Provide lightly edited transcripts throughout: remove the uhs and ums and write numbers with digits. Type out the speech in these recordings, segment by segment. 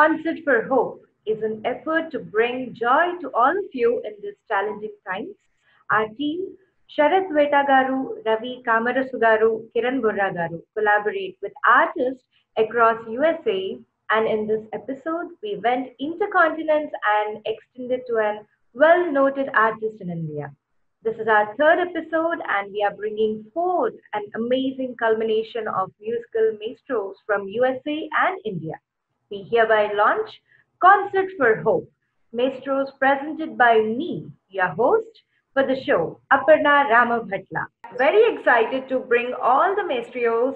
Concert for Hope is an effort to bring joy to all of you in these challenging times. Our team, Sharath Veta Garu, Ravi Kamarasu Garu, Kiran Burra Garu, collaborate with artists across USA, and in this episode, we went intercontinents and extended to an well-noted artist in India. This is our third episode, and we are bringing forth an amazing culmination of musical maestros from USA and India. We hereby launch Concert for Hope, maestros presented by me, your host for the show, Aparna Ramabhatla. Very excited to bring all the maestros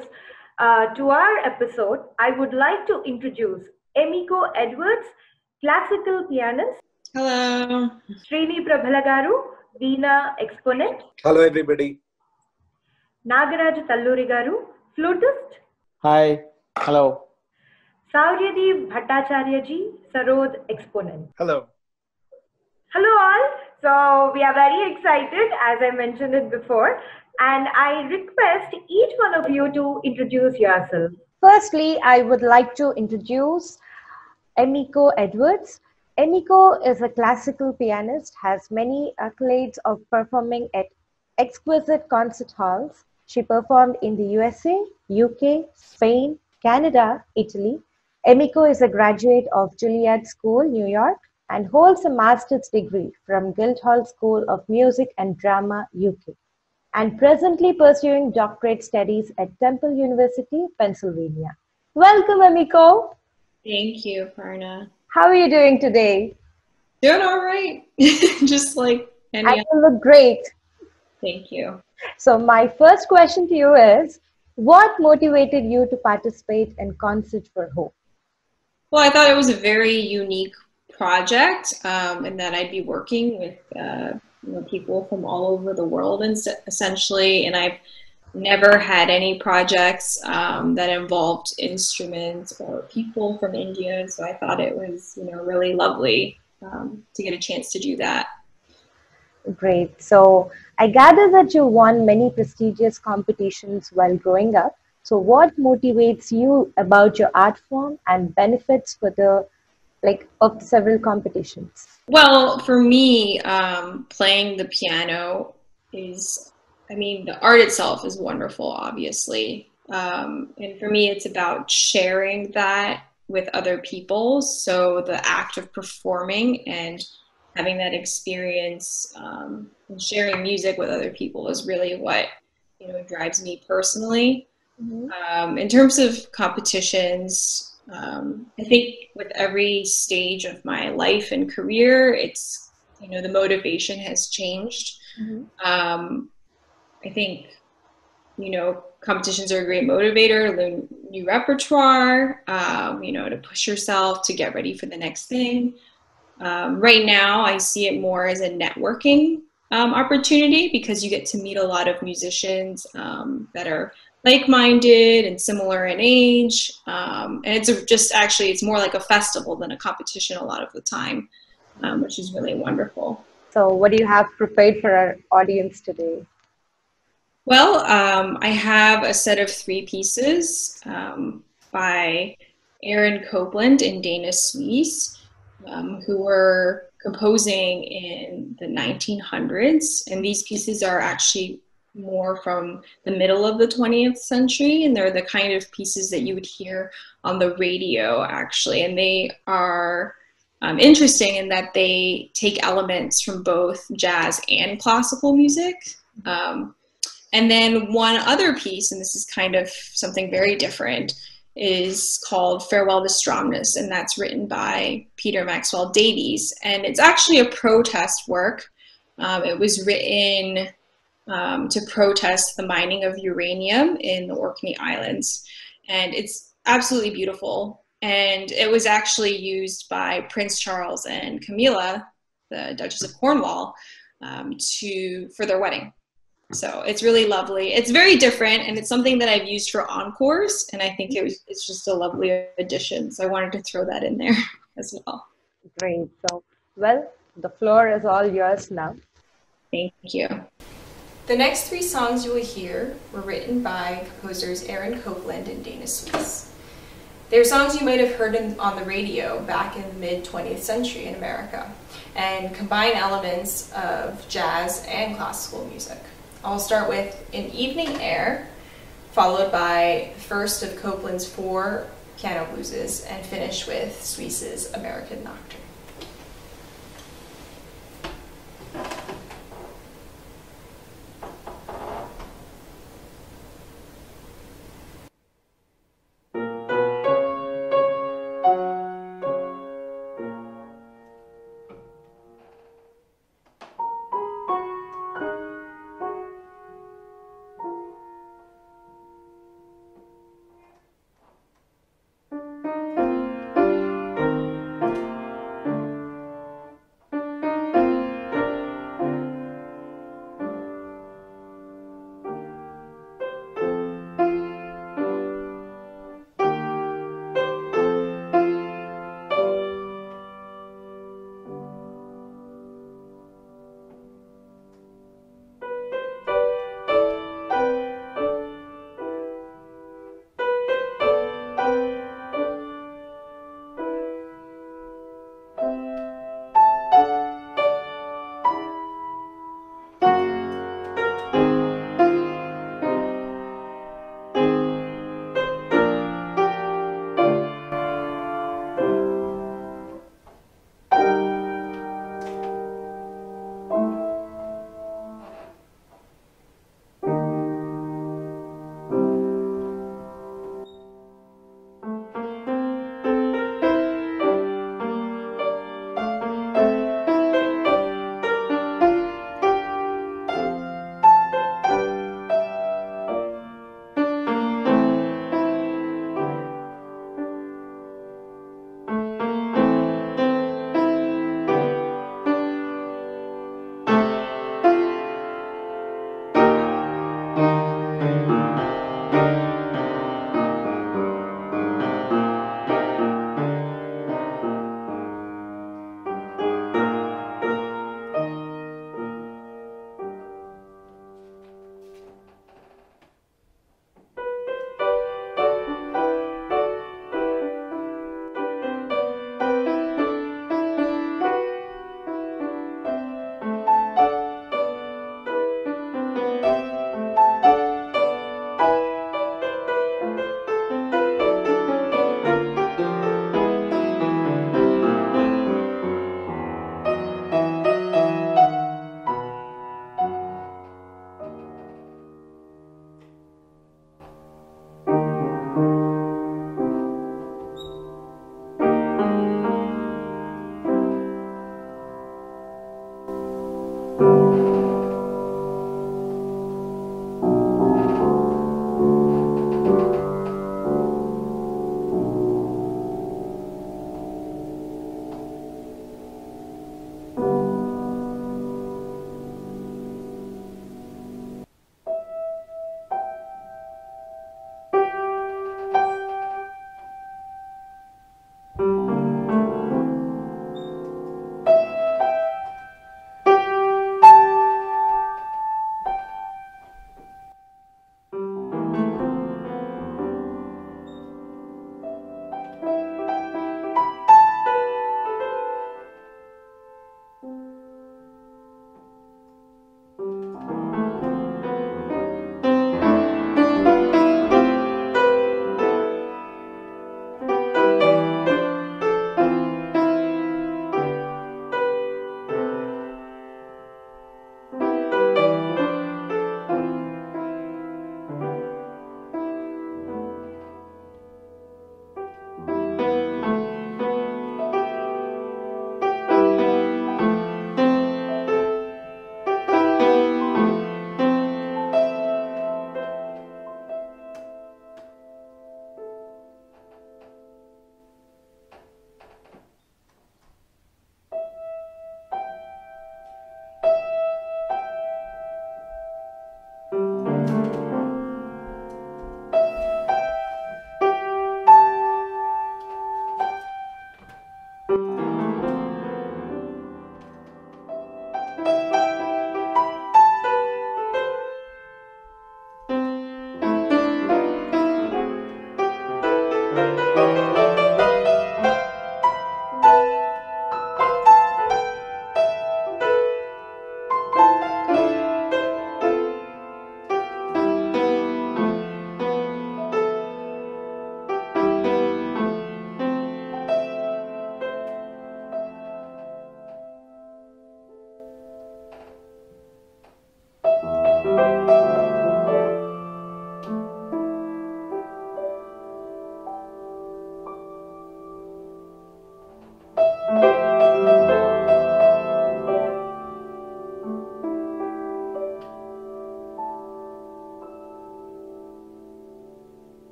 to our episode. I would like to introduce Emiko Edwards, classical pianist, Hello. Srini Prabhalagaru, Veena exponent, Hello, everybody. Nagaraj Talluri Garu, flutist, Hi. Hello. Sauryadeep Bhattacharya ji, Sarod exponent. Hello. Hello all. So we are very excited, as I mentioned it before, and I request each one of you to introduce yourself. Firstly, I would like to introduce Emiko Edwards. Emiko is a classical pianist, has many accolades of performing at exquisite concert halls. She performed in the USA, UK, Spain, Canada, Italy. Emiko is a graduate of Juilliard School, New York, and holds a master's degree from Guildhall School of Music and Drama, UK, and presently pursuing doctorate studies at Temple University, Pennsylvania. Welcome, Emiko. Thank you, Parna. How are you doing today? Doing all right. Just like any I other. look great. Thank you. So my first question to you is, what motivated you to participate in Concert for Hope? Well, I thought it was a very unique project, and that I'd be working with people from all over the world, and essentially. And I've never had any projects that involved instruments or people from India, so I thought it was really lovely to get a chance to do that. Great. So I gather that you won many prestigious competitions while growing up. So what motivates you about your art form and benefits for the of several competitions? Well, for me, playing the piano is, the art itself is wonderful, obviously. And for me, it's about sharing that with other people. So the act of performing and having that experience and sharing music with other people is really what drives me personally. Mm-hmm. In terms of competitions, I think with every stage of my life and career, it's the motivation has changed. Mm-hmm. I think competitions are a great motivator, learn new repertoire, to push yourself to get ready for the next thing. Right now, I see it more as a networking opportunity, because you get to meet a lot of musicians that are like-minded and similar in age. And it's more like a festival than a competition a lot of the time, which is really wonderful. So what do you have prepared for our audience today? Well, I have a set of 3 pieces by Aaron Copland and Dana Suisse, who were composing in the 1900s. And these pieces are actually more from the middle of the 20th century. And they're the kind of pieces that you would hear on the radio, actually. And they are interesting in that they take elements from both jazz and classical music. And then one other piece, and this is kind of something very different, is called Farewell to Stromness, and that's written by Peter Maxwell Davies. And it's actually a protest work. It was written to protest the mining of uranium in the Orkney Islands. And it's absolutely beautiful. And it was actually used by Prince Charles and Camilla, the Duchess of Cornwall, for their wedding. So it's really lovely. It's very different, and it's something that I've used for encores, and I think it's just a lovely addition. So I wanted to throw that in there as well. Great. So, well, the floor is all yours now. Thank you. The next 3 songs you will hear were written by composers Aaron Copland and Dana Suisse. They're songs you might have heard on the radio back in the mid-20th century in America, and combine elements of jazz and classical music. I'll start with An Evening Air, followed by the first of Copland's 4 piano blueses, and finish with Suisse's American Nocturne.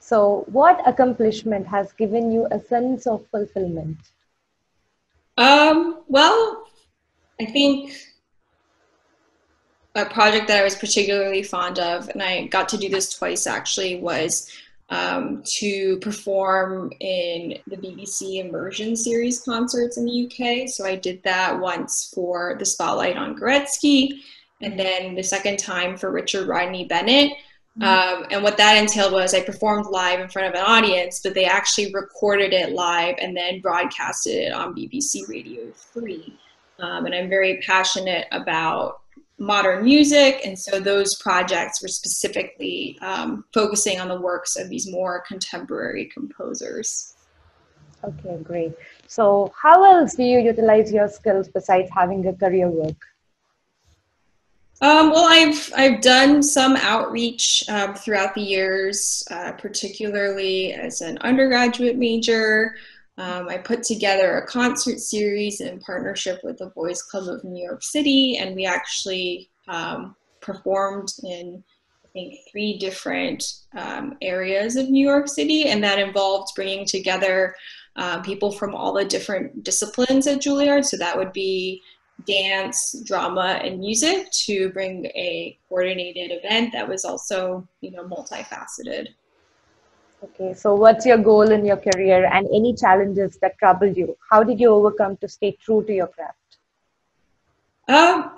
So, what accomplishment has given you a sense of fulfillment? Well, I think a project that I was particularly fond of, and I got to do this twice actually, was to perform in the BBC Immersion Series concerts in the UK. So I did that once for the Spotlight on Goretzky, and then the second time for Richard Rodney Bennett. And what that entailed was I performed live in front of an audience, but they actually recorded it live and then broadcasted it on BBC Radio 3. And I'm very passionate about modern music, and so those projects were specifically focusing on the works of these more contemporary composers. Okay, great. So, how else do you utilize your skills besides having a career work? Well, I've done some outreach throughout the years, particularly as an undergraduate major. I put together a concert series in partnership with the Boys Club of New York City, and we actually performed in, I think, 3 different areas of New York City, and that involved bringing together people from all the different disciplines at Juilliard. So that would be dance, drama, and music, to bring a coordinated event that was also, multifaceted. Okay, so what's your goal in your career and any challenges that troubled you? How did you overcome to stay true to your craft? Well,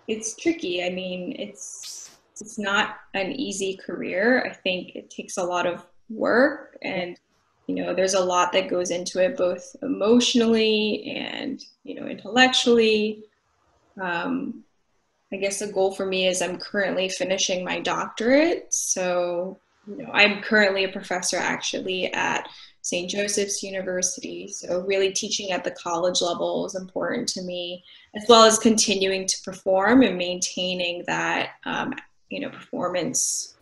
it's tricky. I mean, it's not an easy career. I think it takes a lot of work, and there's a lot that goes into it, both emotionally and intellectually. I guess the goal for me is I'm currently finishing my doctorate. So, I'm currently a professor actually at St. Joseph's University. So really teaching at the college level is important to me, as well as continuing to perform and maintaining that, performance.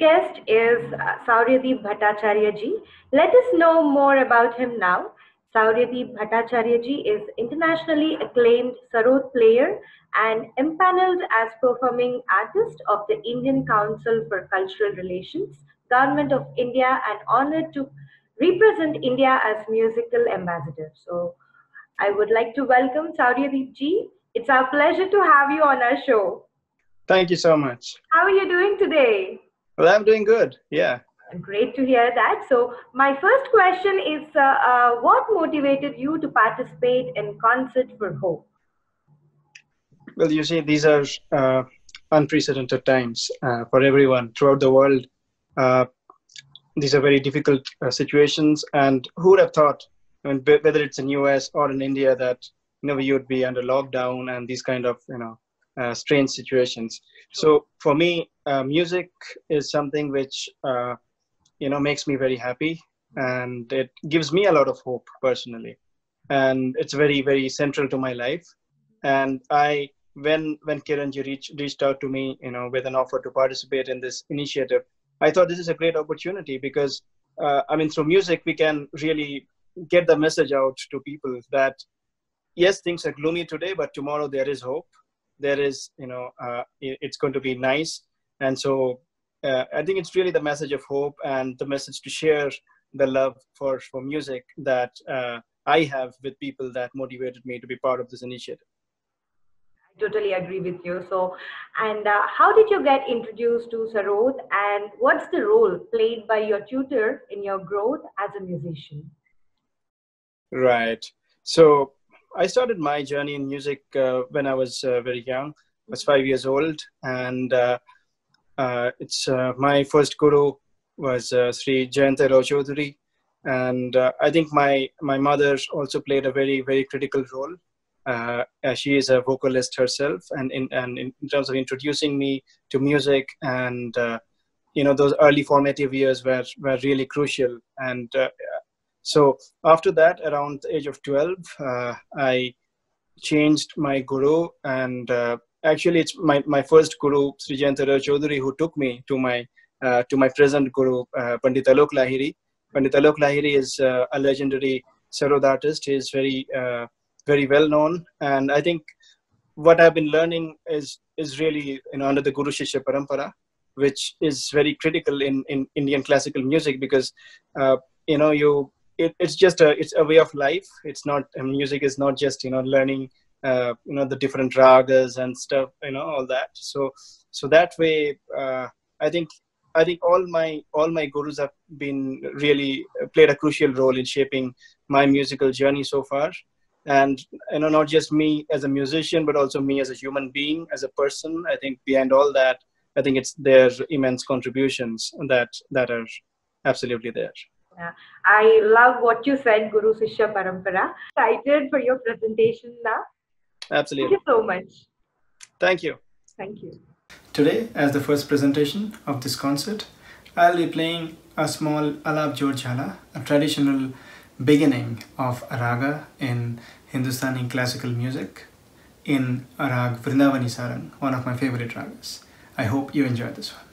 guest is Sauryadeep Bhattacharya ji. Let us know more about him now. Sauryadeep Bhattacharya ji is internationally acclaimed sarod player and empaneled as performing artist of the Indian Council for Cultural Relations, Government of India, and honored to represent India as musical ambassador. So I would like to welcome Sauryadeep ji. It's our pleasure to have you on our show. Thank you so much. How are you doing today? Well, I'm doing good. Yeah. Great to hear that. So, my first question is what motivated you to participate in Concert for Hope? Well, you see, these are unprecedented times for everyone throughout the world. Uh, these are very difficult situations, and who would have thought, whether it's in US or in India, that you would be under lockdown and these kind of strange situations. So for me, music is something which makes me very happy, and it gives me a lot of hope personally, and it's very, very central to my life. And when Kiranji reached out to me, with an offer to participate in this initiative, I thought this is a great opportunity because, through music we can really get the message out to people that yes, things are gloomy today, but tomorrow there is hope. There is, it's going to be nice. And so I think it's really the message of hope and the message to share the love for music that I have with people that motivated me to be part of this initiative. I totally agree with you. So, and how did you get introduced to Sarod, and what's the role played by your tutor in your growth as a musician? Right. So I started my journey in music when I was very young. I was 5 years old, and it's my first guru was Sri Jayanta Rao Chaudhary, and I think my mother also played a very, very critical role. She is a vocalist herself, and in terms of introducing me to music, and those early formative years were really crucial. And so after that, around the age of 12, I changed my guru, and actually it's my first guru, Sri Jayantara Chaudhary, who took me to my present guru, Pandit Alok Lahiri. Pandit Alok Lahiri is a legendary sarod artist. He is very very well known, and I think what I've been learning is really under the Guru Shishya Parampara, which is very critical in Indian classical music, because it's just it's a way of life. It's not, music is not just learning the different ragas and stuff, all that. So that way, I think all my gurus have been really played a crucial role in shaping my musical journey so far. And not just me as a musician, but also me as a human being, as a person. I think behind all that, I think it's their immense contributions that are absolutely there. Yeah, I love what you said, Guru Shishya Parampara. Excited for your presentation now. Absolutely. Thank you so much. Thank you. Thank you. Today, as the first presentation of this concert, I'll be playing a small Alap Jod Jhala, a traditional beginning of a raga in Hindustani classical music, in a rag Vrindavani Sarang, one of my favorite ragas. I hope you enjoy this one.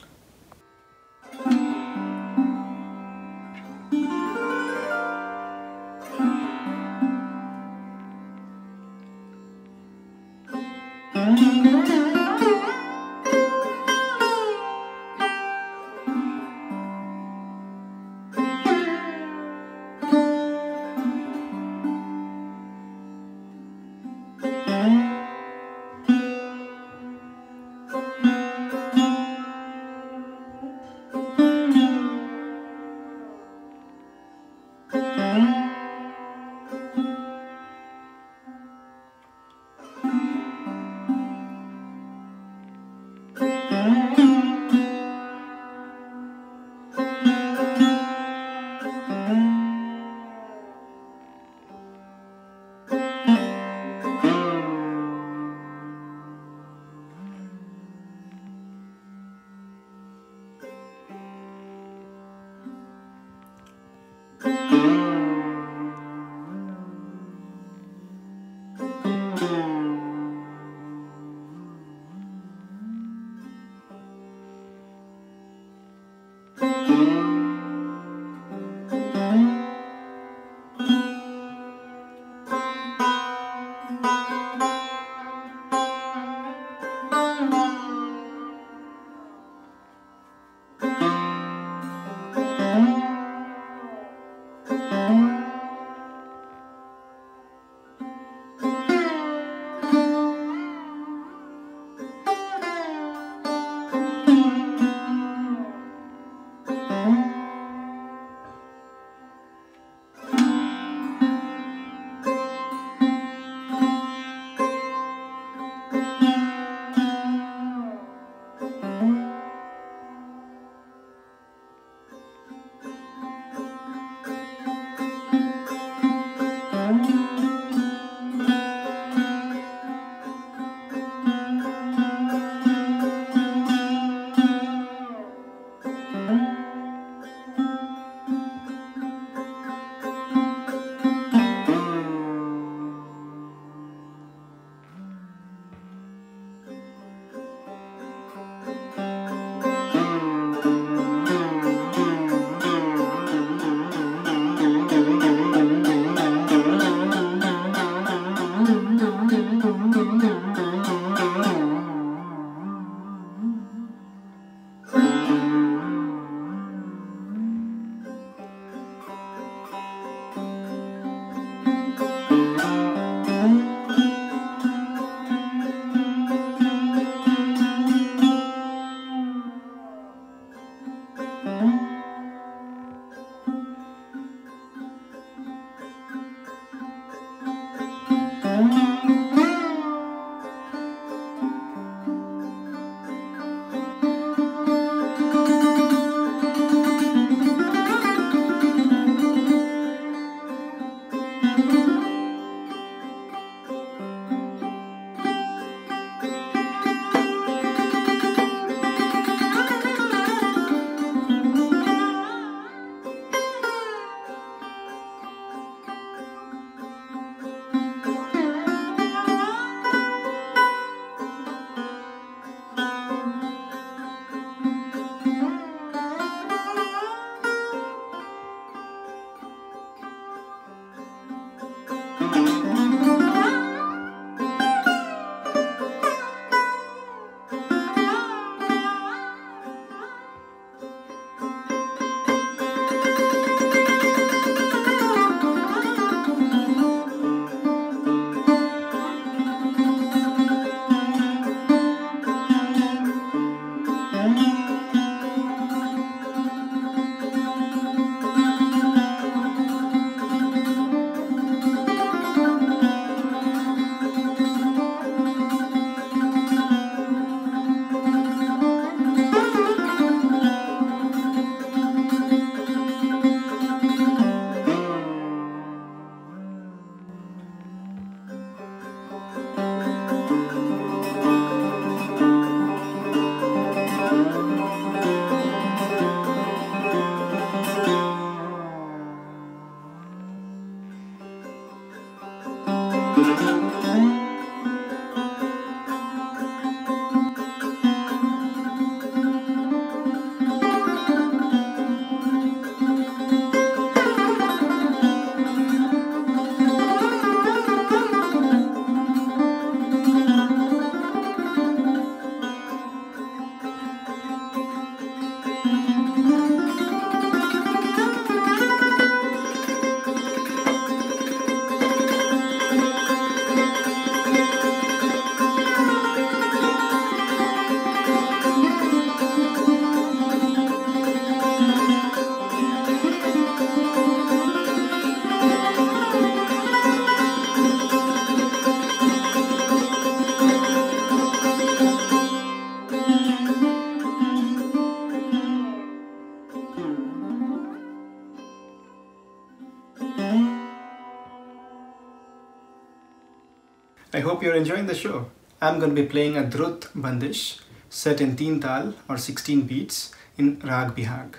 I hope you're enjoying the show. I'm going to be playing a Drut Bandish set in Teen Tal or 16 beats in Rag Bihag.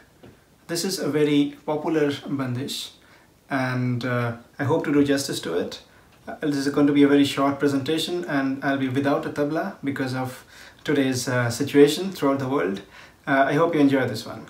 This is a very popular bandish and I hope to do justice to it. This is going to be a very short presentation and I'll be without a tabla because of today's situation throughout the world. I hope you enjoy this one.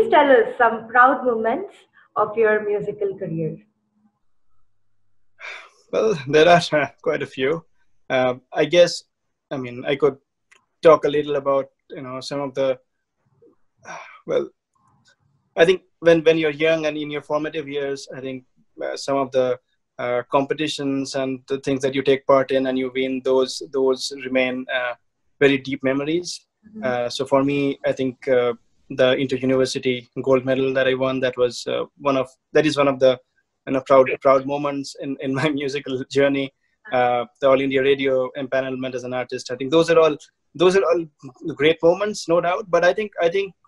Please tell us some proud moments of your musical career. Well, there are quite a few. I guess, I mean, I could talk a little about, some of the, well, I think when you're young and in your formative years, I think some of the competitions and the things that you take part in and you win, those remain very deep memories. So for me, I think the inter-university gold medal that I won, that is one of the proud moments in my musical journey. The All India Radio empanelment as an artist, I think those are all great moments, no doubt. But I think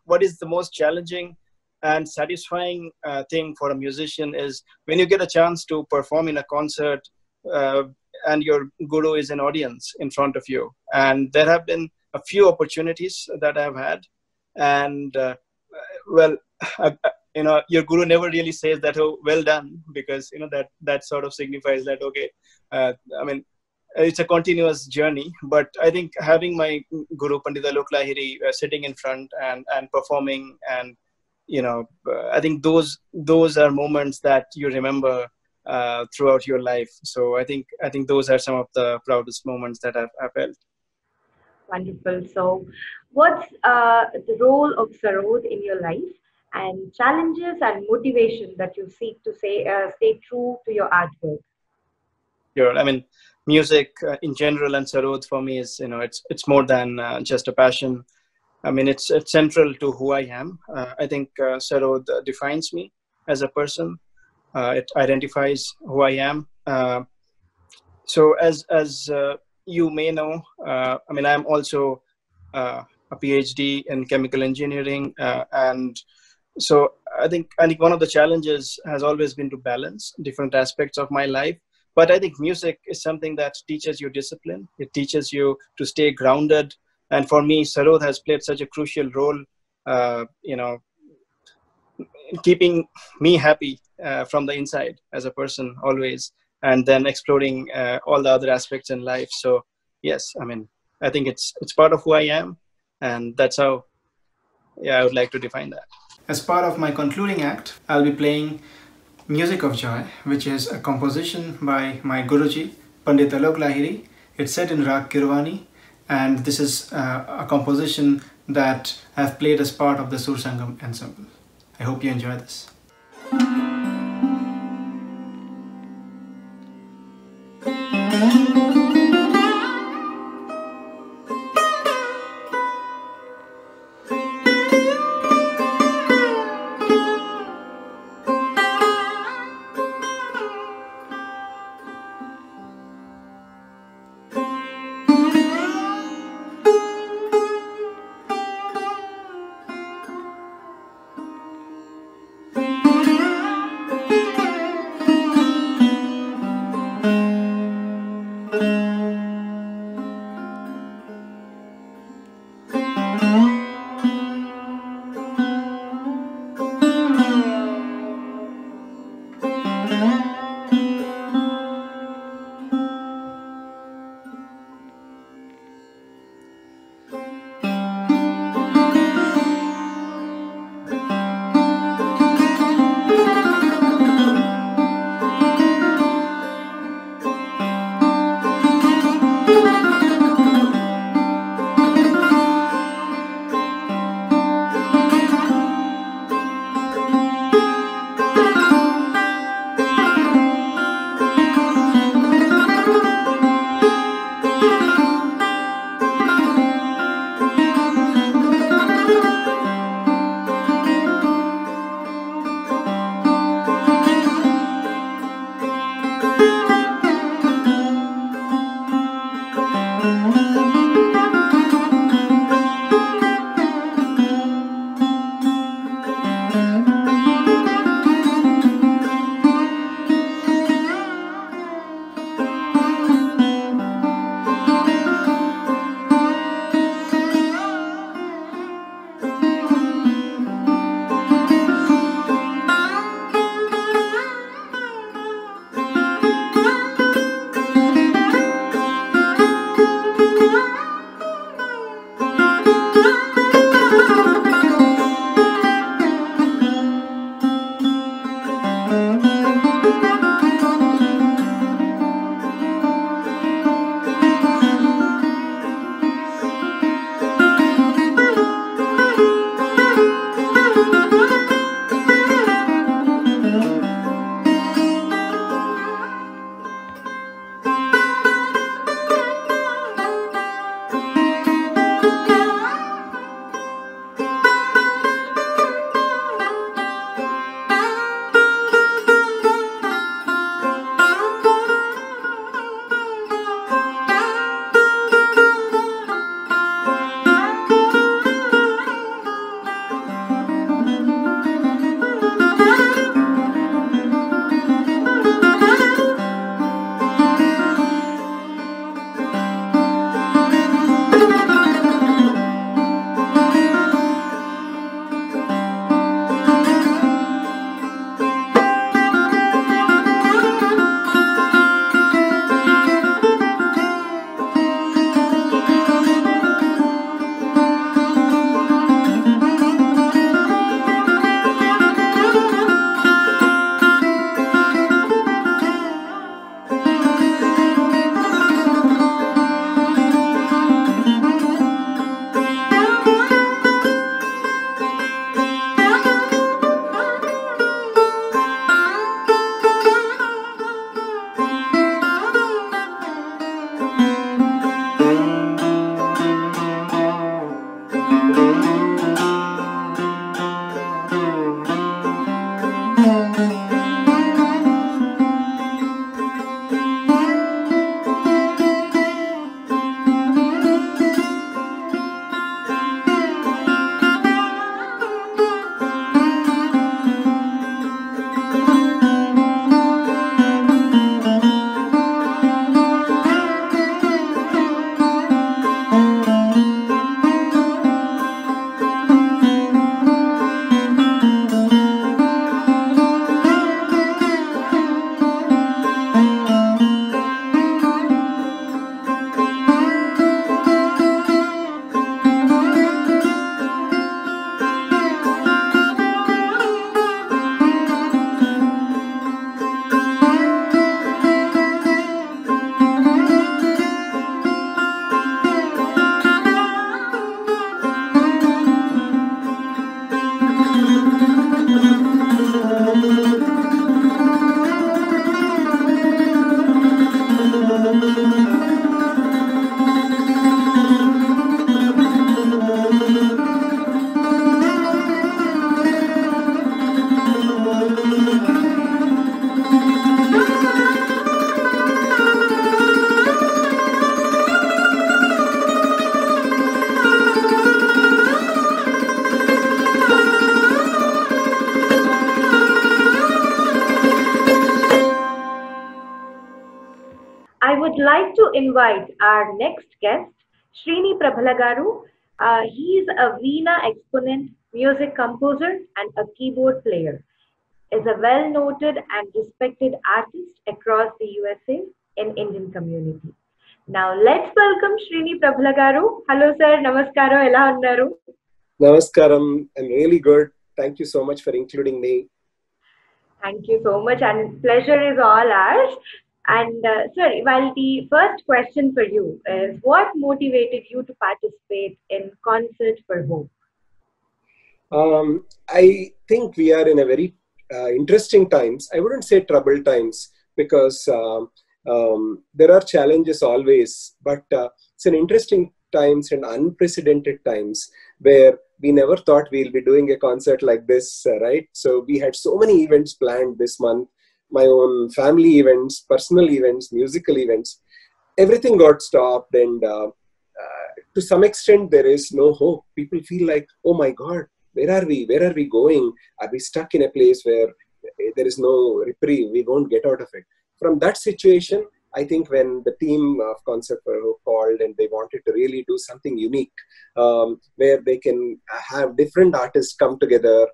what is the most challenging and satisfying thing for a musician is when you get a chance to perform in a concert, uh, and your guru is an audience in front of you. And there have been a few opportunities that I've had, and well, your guru never really says that, oh, well done, because that sort of signifies that, okay, I mean, it's a continuous journey. But I think having my guru Pandit Alok Lahiri sitting in front and performing, and I think those are moments that you remember throughout your life. So I think those are some of the proudest moments that I've felt. Wonderful. So, what's the role of Sarod in your life, and challenges and motivation that you seek to stay true to your artwork? Sure. I mean, music in general and Sarod for me is, it's more than just a passion. I mean, it's central to who I am. I think Sarod defines me as a person. It identifies who I am. So as you may know, I mean, I'm also a PhD in chemical engineering, and so I think one of the challenges has always been to balance different aspects of my life. But I think music is something that teaches you discipline. It teaches you to stay grounded. And for me, Sarod has played such a crucial role, in keeping me happy from the inside as a person always, and then exploring all the other aspects in life. So yes, I mean, I think it's part of who I am, and that's how, yeah, I would like to define that. As part of my concluding act, I'll be playing Music of Joy, which is a composition by my Guruji, Pandit Alok Lahiri. It's set in Rag Kirwani, and this is a composition that I've played as part of the Sur Sangam ensemble. I hope you enjoy this. would like to invite our next guest, Srini Prabhalagaru. He is a Veena exponent, music composer, and a keyboard player. Is a well-noted and respected artist across the USA in Indian community. Now let's welcome Srini Prabhalagaru. Hello, sir. Namaskaro. Ela unnaru? Namaskaram. I'm really good. Thank you so much for including me. Thank you so much, and pleasure is all ours. And sir, well, the first question for you is, what motivated you to participate in Concert for Hope? I think we are in a very interesting times. I wouldn't say troubled times because there are challenges always, but it's an interesting times and unprecedented times where we never thought we'll be doing a concert like this, right? So we had so many events planned this month, my own family events, personal events, musical events. Everything got stopped, and to some extent there is no hope. People feel like, oh my God, where are we? Where are we going? Are we stuck in a place where there is no reprieve? We won't get out of it. From that situation, I think when the team of Concert for Hope called and they wanted to really do something unique, where they can have different artists come together,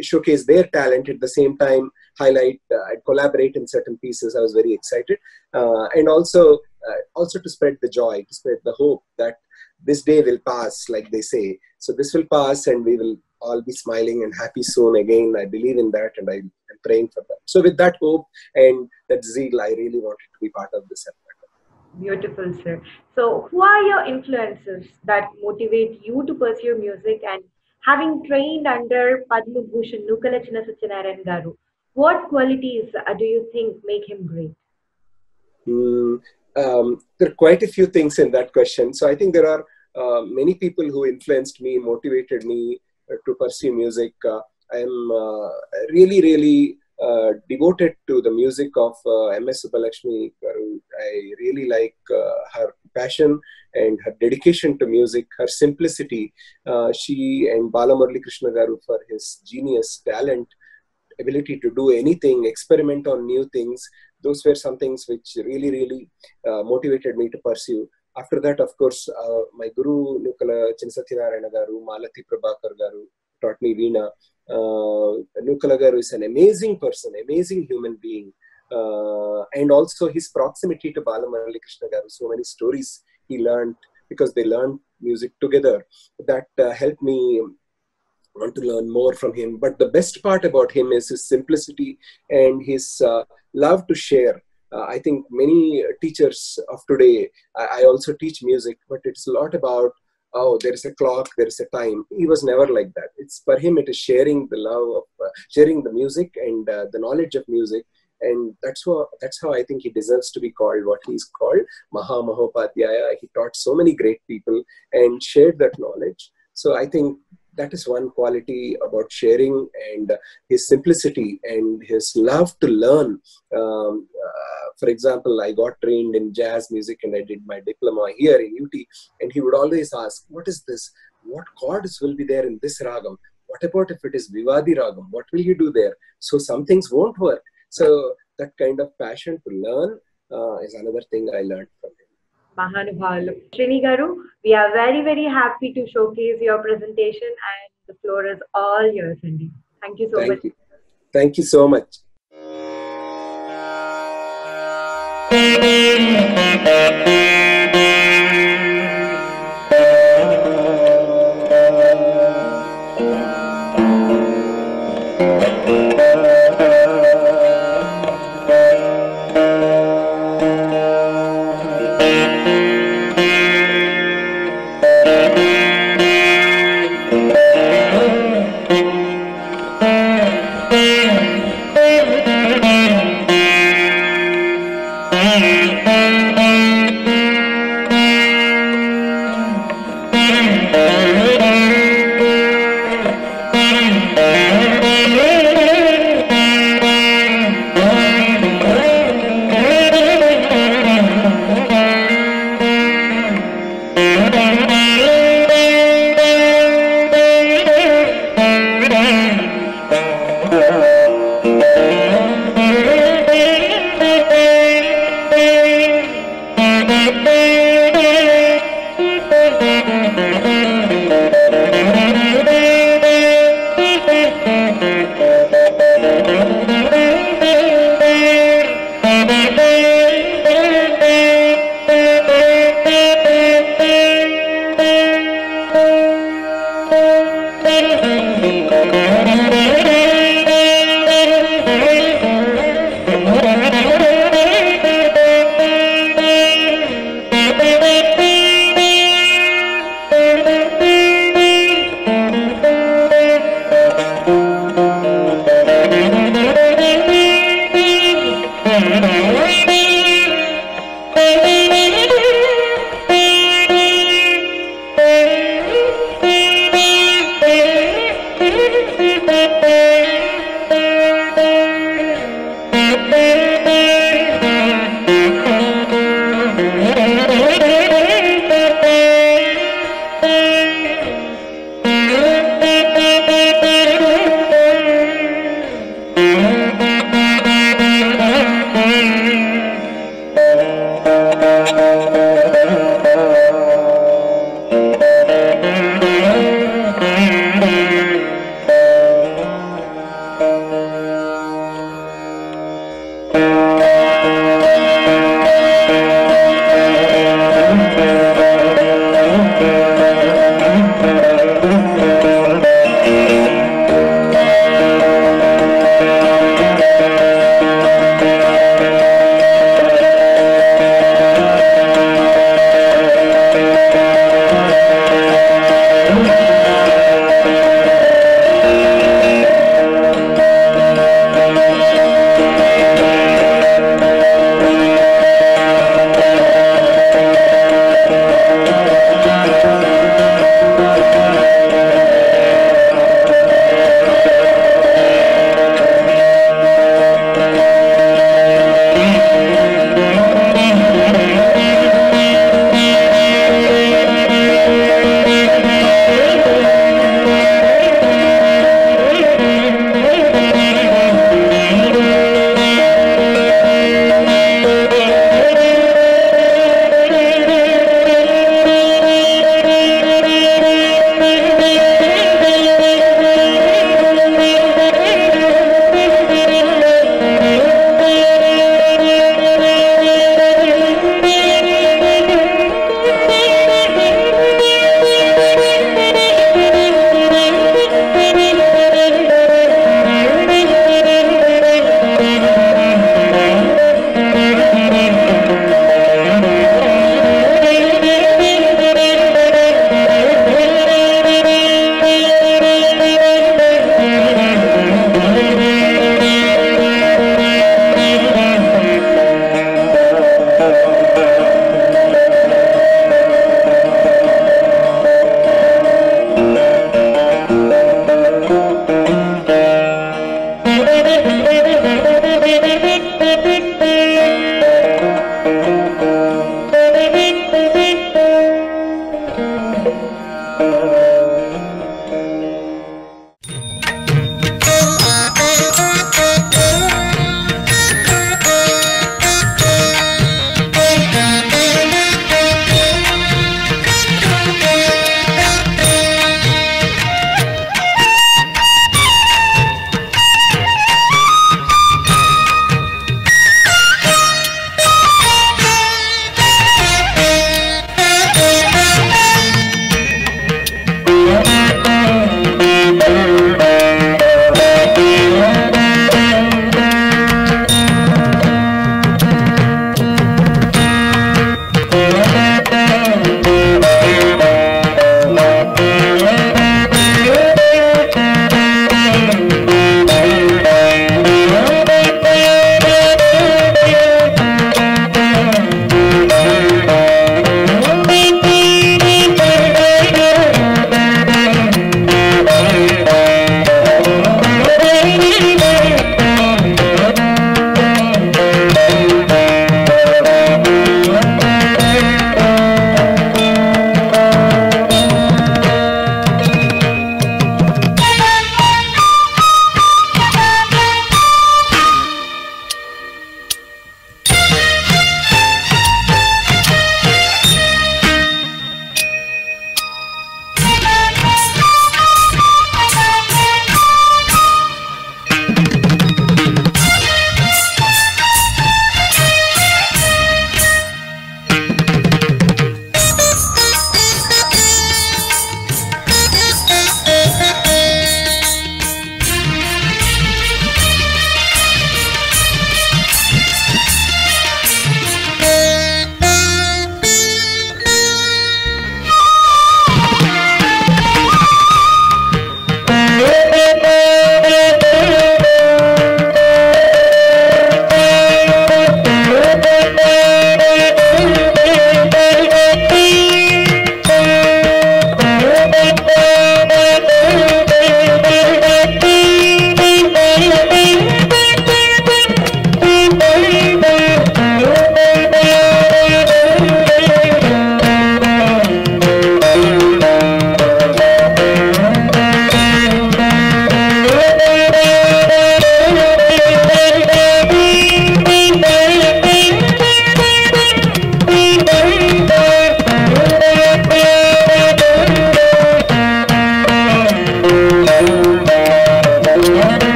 showcase their talent at the same time, highlight and collaborate in certain pieces, I was very excited. And also to spread the joy, to spread the hope that this day will pass, like they say. So this will pass and we will all be smiling and happy soon again. I believe in that, and I'm praying for that. So with that hope and that zeal, I really wanted to be part of this effort. Beautiful, sir. So who are your influences that motivate you to pursue music? And having trained under Padma Bhushan Nukala Chinna Satyanarayan Garu, what qualities do you think make him great? There are quite a few things in that question. So I think there are many people who influenced me, motivated me to pursue music. I am really devoted to the music of M.S. Subbulakshmi Garu. I really like her passion and her dedication to music, her simplicity. She and Balamurali Krishna Garu for his genius, talent, ability to do anything, experiment on new things. Those were some things which really motivated me to pursue. After that, of course, my guru, Nukala Chinna Satyanarayana Garu, Malati Prabhakar Garu, taught me Veena. Nukala Garu is an amazing person, amazing human being. And also his proximity to Balamurali Krishna Garu, so many stories he learned because they learned music together. That helped me want to learn more from him. But the best part about him is his simplicity and his love to share. I think many teachers of today, I also teach music, but it's a lot about, oh, there is a clock, there is a time. He was never like that. It's for him, it is sharing the love of sharing the music and the knowledge of music. And that's how I think he deserves to be called what he's called, Maha Mahopadhyaya. He taught so many great people and shared that knowledge. So I think that is one quality about sharing, and his simplicity and his love to learn. For example, I got trained in jazz music and I did my diploma here in UT, and he would always ask, what is this? What chords will be there in this ragam? What about if it is Vivadi ragam? What will you do there? So some things won't work. So that kind of passion to learn is another thing I learned from him. Mahanubhalu. Srini Garu, we are very happy to showcase your presentation, and the floor is all yours, Andy. Thank you so much. Thank you so much.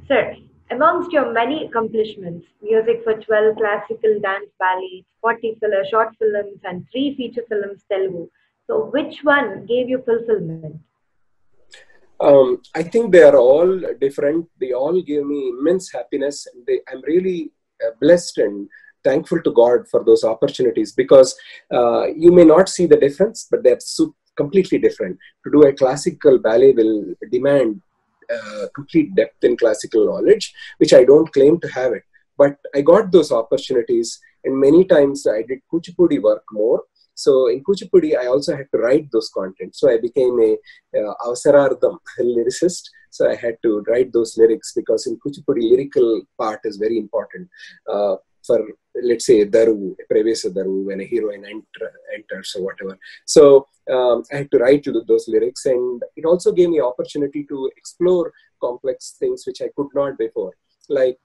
Sir, amongst your many accomplishments, music for 12 classical dance ballets, 40 short films, and 3 feature films Telugu. So, which one gave you fulfillment? I think they are all different. They all give me immense happiness. I'm really blessed and thankful to God for those opportunities because you may not see the difference, but they're completely different. To do a classical ballet will demand complete depth in classical knowledge, which I don't claim to have it. But I got those opportunities, and many times I did Kuchipudi work more. So in Kuchipudi, I also had to write those content. So I became a Avasarardham lyricist. So I had to write those lyrics because in Kuchipudi, lyrical part is very important for, let's say, Daru, Prevesa Daru, when a heroine enters or whatever. So I had to write those lyrics, and it also gave me opportunity to explore complex things which I could not before. Like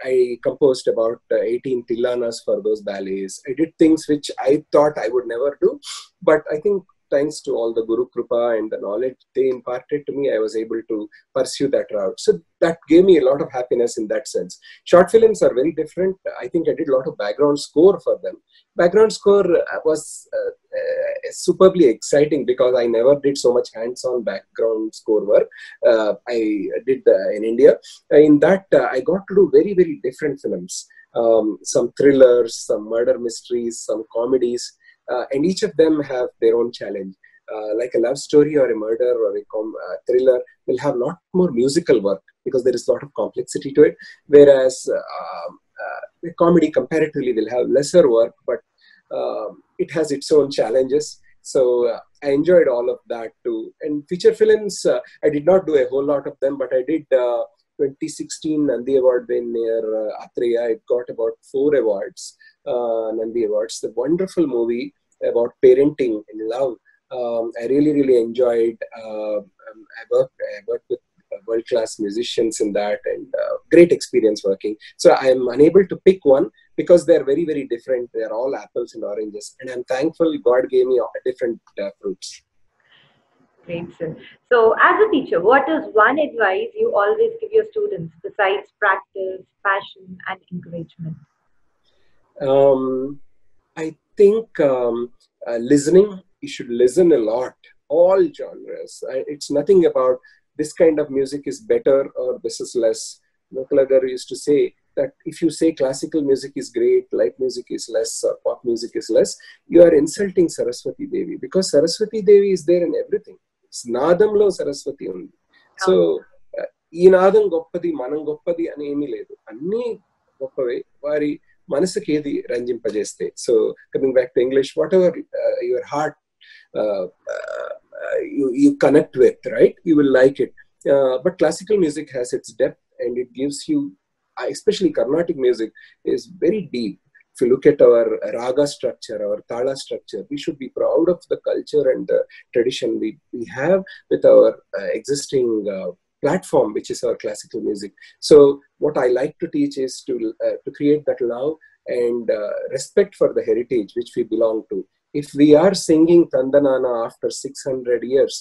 I composed about 18 tilanas for those ballets. I did things which I thought I would never do, but I think thanks to all the Guru Kripa and the knowledge they imparted to me, I was able to pursue that route. So that gave me a lot of happiness in that sense. Short films are very different. I think I did a lot of background score for them. Background score was superbly exciting because I never did so much hands-on background score work. I did in India. In that, I got to do very, very different films. Some thrillers, some murder mysteries, some comedies. And each of them have their own challenge. Like a love story or a murder or a thriller will have a lot more musical work because there is a lot of complexity to it. Whereas a comedy comparatively will have lesser work, but it has its own challenges. So I enjoyed all of that too. And feature films, I did not do a whole lot of them, but I did 2016 Nandi Award win near Atreya. It got about 4 awards, Nandi Awards. The wonderful movie about parenting and love. I really, really enjoyed. I worked with world-class musicians in that, and great experience working. So I'm unable to pick one because they're very, very different. They're all apples and oranges, and I'm thankful God gave me different fruits. Great, sir. So, as a teacher, what is one advice you always give your students besides practice, passion, and encouragement? I think listening, you should listen a lot, all genres. It's nothing about this kind of music is better or this is less. Nokalagar used to say that if you say classical music is great, light music is less, or pop music is less, you are insulting Saraswati Devi because Saraswati Devi is there in everything. It's Nadamlo Saraswati only. So, ఈ నాదం గొప్పది మనం గొప్పది అని ఏమీ లేదు అన్నీ గొప్పవే వారి మనసుకి ఏది రంజింపజేస్తే so coming back to English whatever your heart you connect with, right? You will like it. But classical music has its depth and it gives you, especially Carnatic music is very deep. If you look at our raga structure, our thala structure, we should be proud of the culture and the tradition we have with our existing platform, which is our classical music. So what I like to teach is to create that love and respect for the heritage which we belong to. If we are singing Tandanana after 600 years,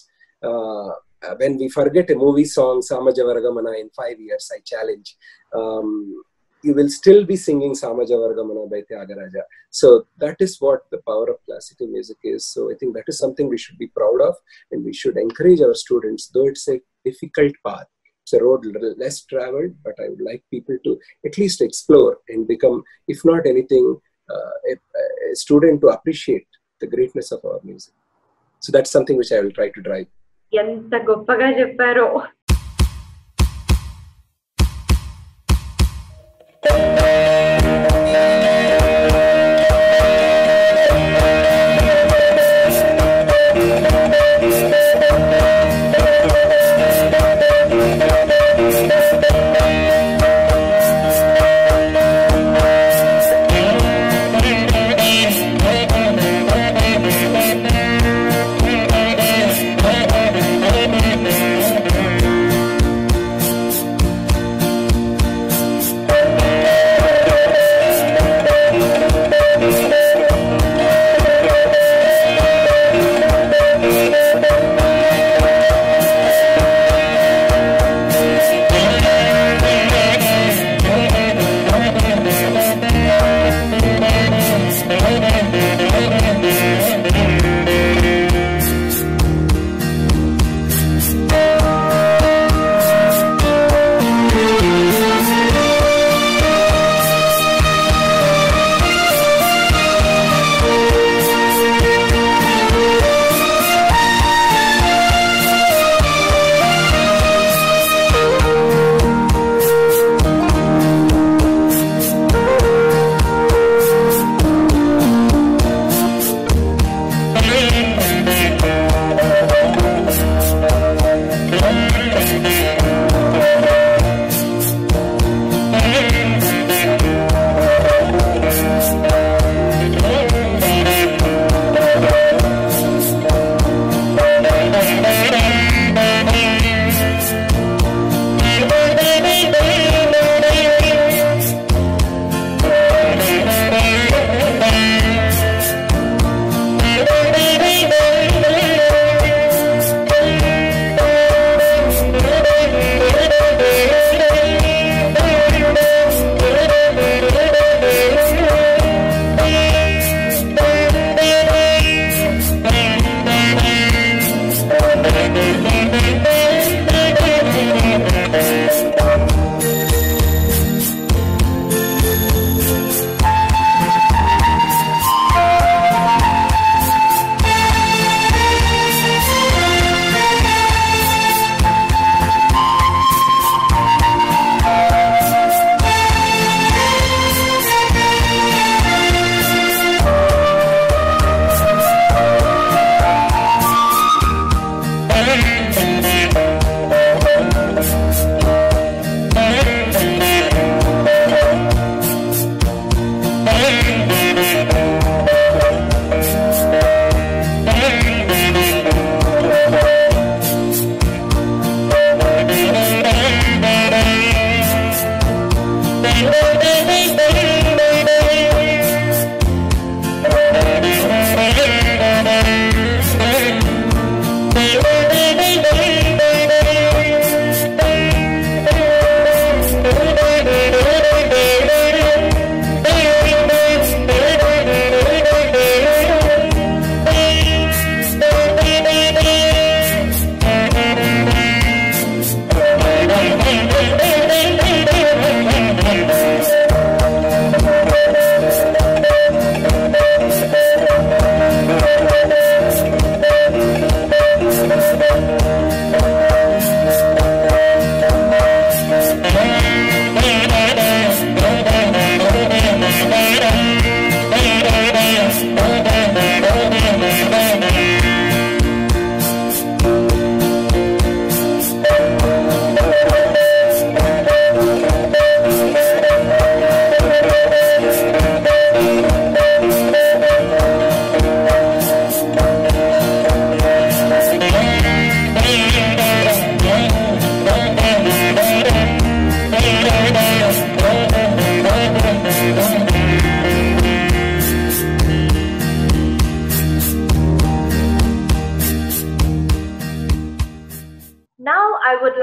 when we forget a movie song, Samajavargamana, in 5 years, I challenge, you will still be singing Samajavargamana by Tyagaraja. So that is what the power of classical music is. So I think that is something we should be proud of and we should encourage our students, though it's a difficult path. It's a road less traveled, but I would like people to at least explore and become, if not anything, a student to appreciate the greatness of our music. So that's something which I will try to drive. ఎంత గొప్పగా చెప్పారో.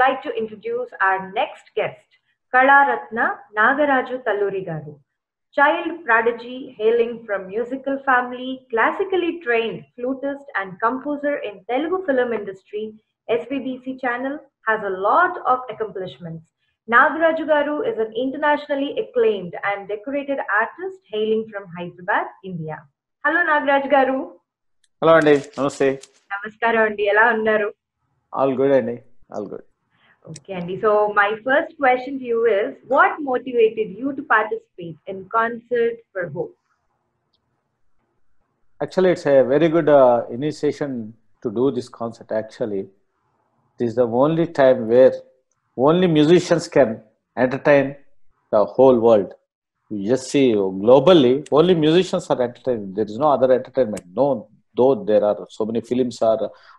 like to introduce our next guest, Kalaratna Nagaraju Talluri Garu. Child prodigy hailing from musical family, classically trained flutist and composer in Telugu film industry, SVBC channel, has a lot of accomplishments. Nagaraju Garu is an internationally acclaimed and decorated artist hailing from Hyderabad, India. Hello Nagaraju Garu. Hello అండి, నమస్తే. నమస్కారం అండి, ఎలా ఉన్నారు? All good అండి, all good. Okay, Andy. So my first question to you is, what motivated you to participate in Concert for Hope? Actually, it's a very good initiation to do this concert. Actually, this is the only time where only musicians can entertain the whole world. You just see globally, only musicians are entertaining. There is no other entertainment. No, though there are so many films or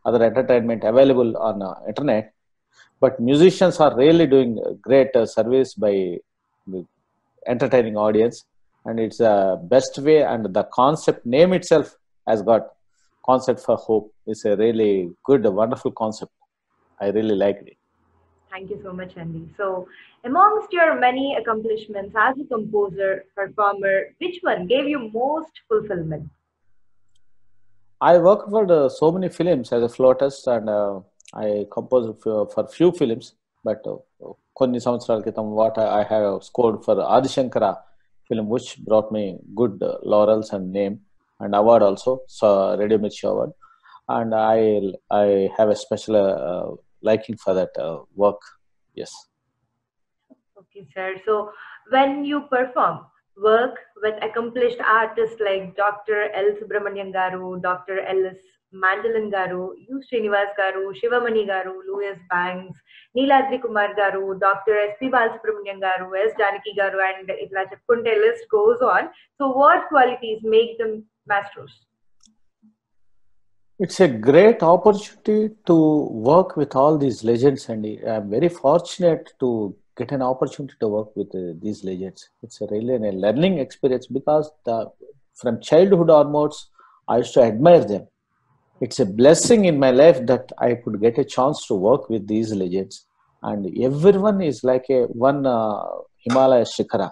other entertainment available on internet. But musicians are really doing great service by entertaining audience, and it's the best way. And the concept name itself has got Concert for Hope. It's a really good, wonderful concept. I really liked it. Thank you so much, Andy. So, amongst your many accomplishments as a composer, performer, which one gave you most fulfillment? I worked for so many films as a flautist, and I composed for few films. But కొన్ని సంవత్సరాల క్రితం what I have scored for Adi Shankara film, which brought me good laurels and name and award also, so Radio Mirchi Award, and I have a special liking for that work. Yes. Okay, sir. So, when you perform, work with accomplished artists like Dr. L. Subramanian Garu, Dr. L.S. Mandalin Garu, U. Srinivas Garu, Shivamani Garu, Louis Banks, Neeladri Kumar Garu, Dr. S.P. Balasubramanian Garu, S. Janaki Garu, and itla cheppunte list goes on. So, what qualities make them masters? It's a great opportunity to work with all these legends, and I'm very fortunate to get an opportunity to work with these legends. It's really a learning experience because from childhood onwards, I used to admire them. It's a blessing in my life that I could get a chance to work with these legends, and everyone is like one Himalaya Shikara.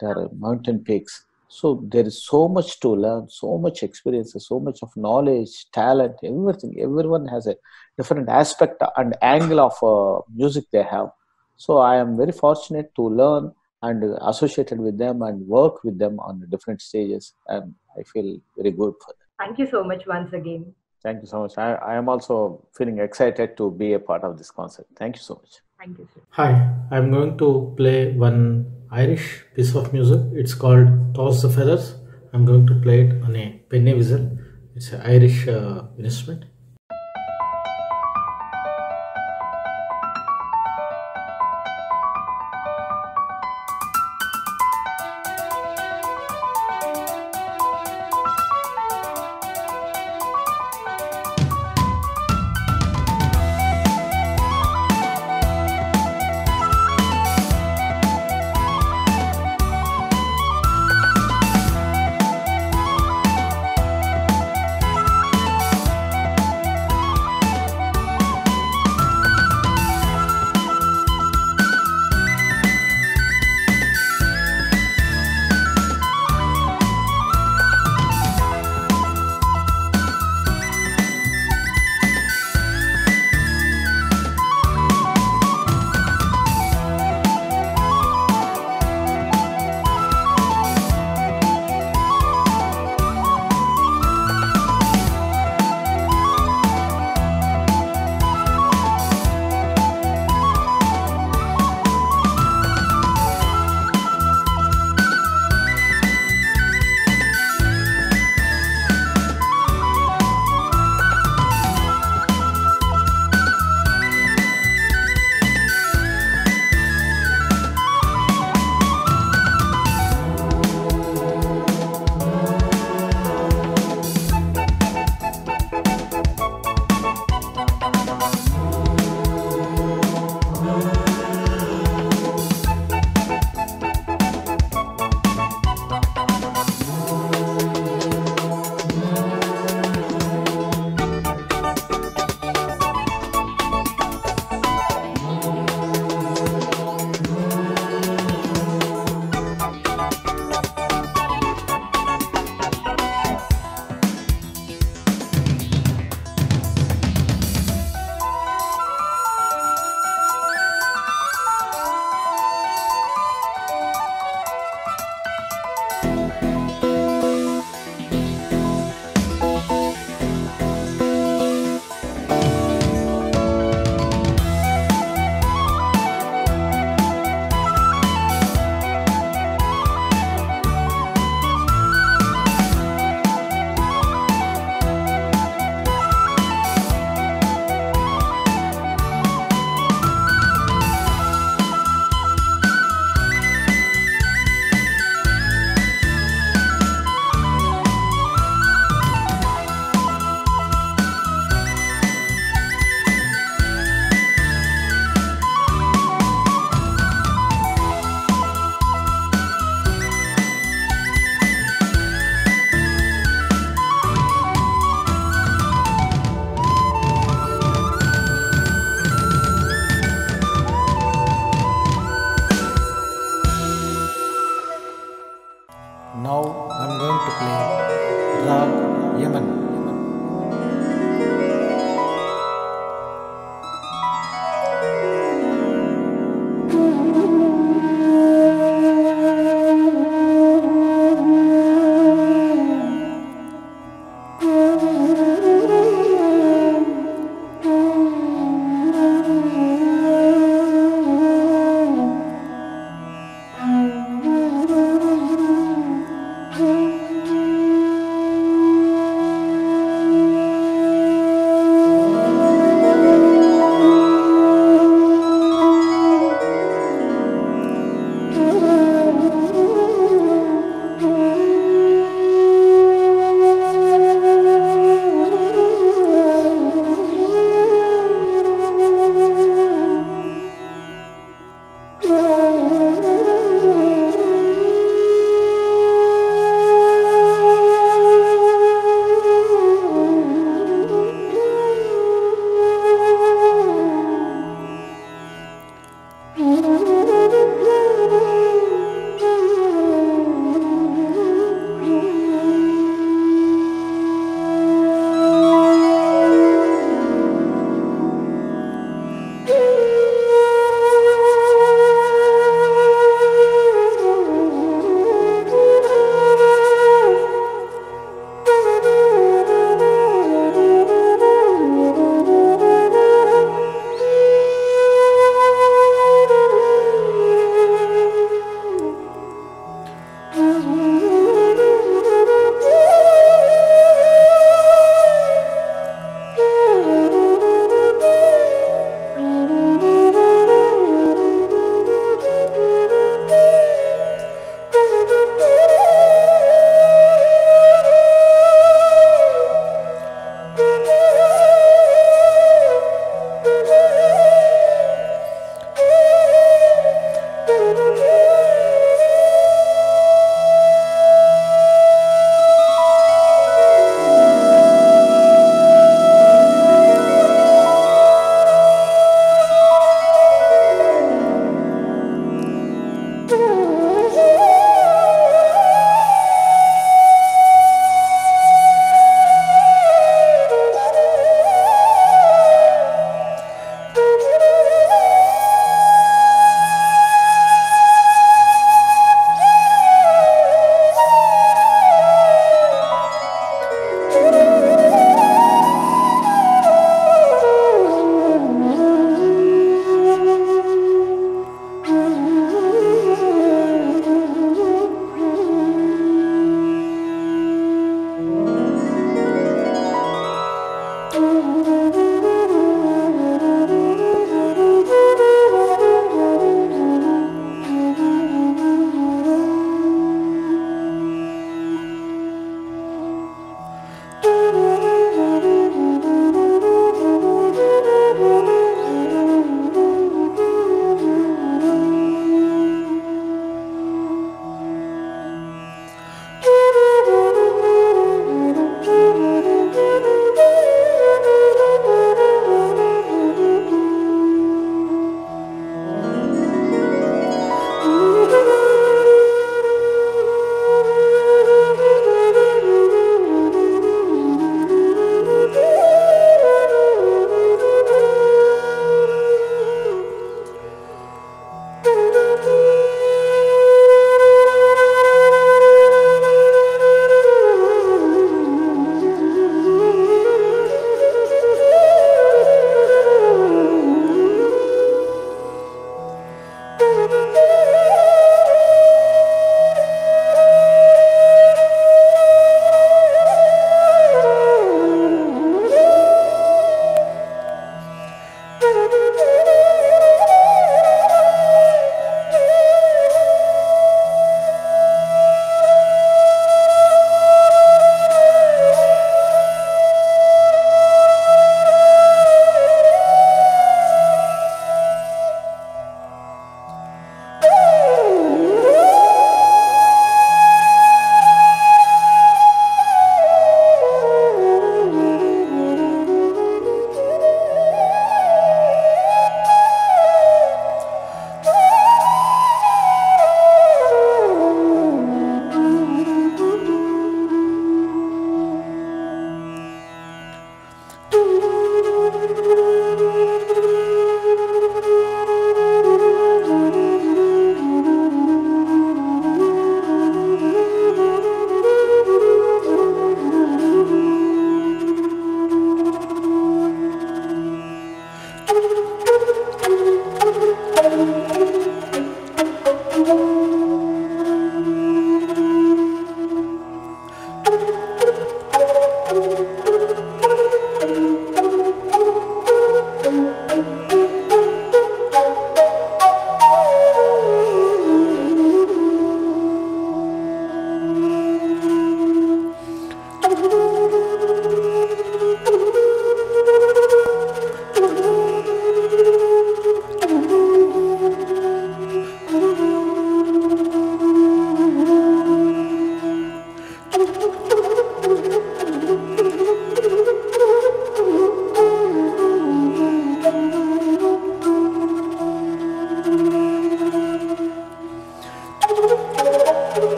There are mountain peaks. So there is so much to learn, so much experience, so much of knowledge, talent, everything. Everyone has a different aspect and angle of music they have. So I am very fortunate to learn and associated with them and work with them on different stages, and I feel very good for that. Thank you so much once again. Thank you so much. I am also feeling excited to be a part of this concert. Thank you so much. Thank you, sir. Hi, I'm going to play one Irish piece of music. It's called Toss the Feathers. I'm going to play it on a penny whistle. It's an Irish instrument.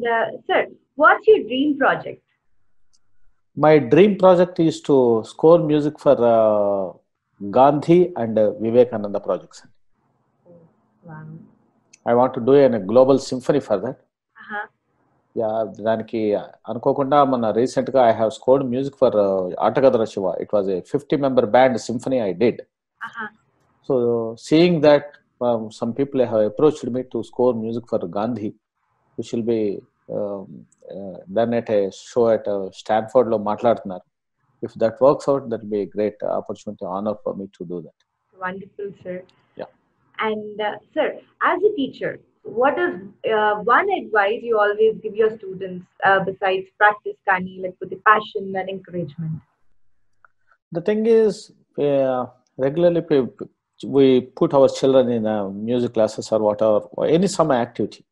Sir, what's your dream project? My dream project is to score music for Gandhi and Vivekananda projects. Wow. I want to do a global symphony for that. Uh-huh. Yeah, దానికి అనుకోకుండా మొన్న రీసెంట్గా I have scored music for ఆటగదర Shiva. It was a 50-member band symphony I did. Uh-huh. So seeing that some people have approached me to score music for Gandhi, which will be done at a show at Stanford లో మాట్లాడుతున్నారు. If that works out, that will be a great opportunity, honor for me to do that. Wonderful, sir. Yeah. And sir, as a teacher, what is one advice you always give your students besides practice, Kani, like with the passion and encouragement? The thing is, regularly we put our children in music classes or whatever, or any summer activity.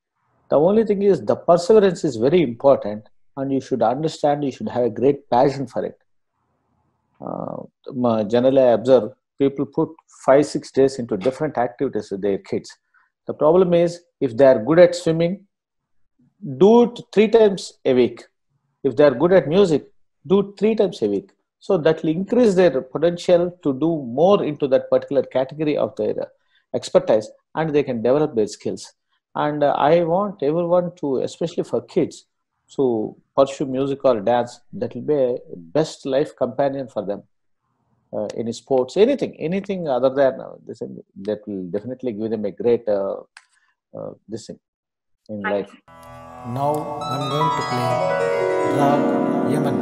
The only thing is the perseverance is very important, and you should understand, you should have a great passion for it. Generally, I observe people put 5-6 days into different activities with their kids. The problem is, if they are good at swimming, do it 3 times a week. If they are good at music, do it 3 times a week. So that will increase their potential to do more into that particular category of their expertise, and they can develop their skills. And I want everyone to, especially for kids, to pursue music or dance. That will be a best life companion for them. Any sports, anything other than this, that will definitely give them a great this thing in life. Now I'm going to play Rag Yaman.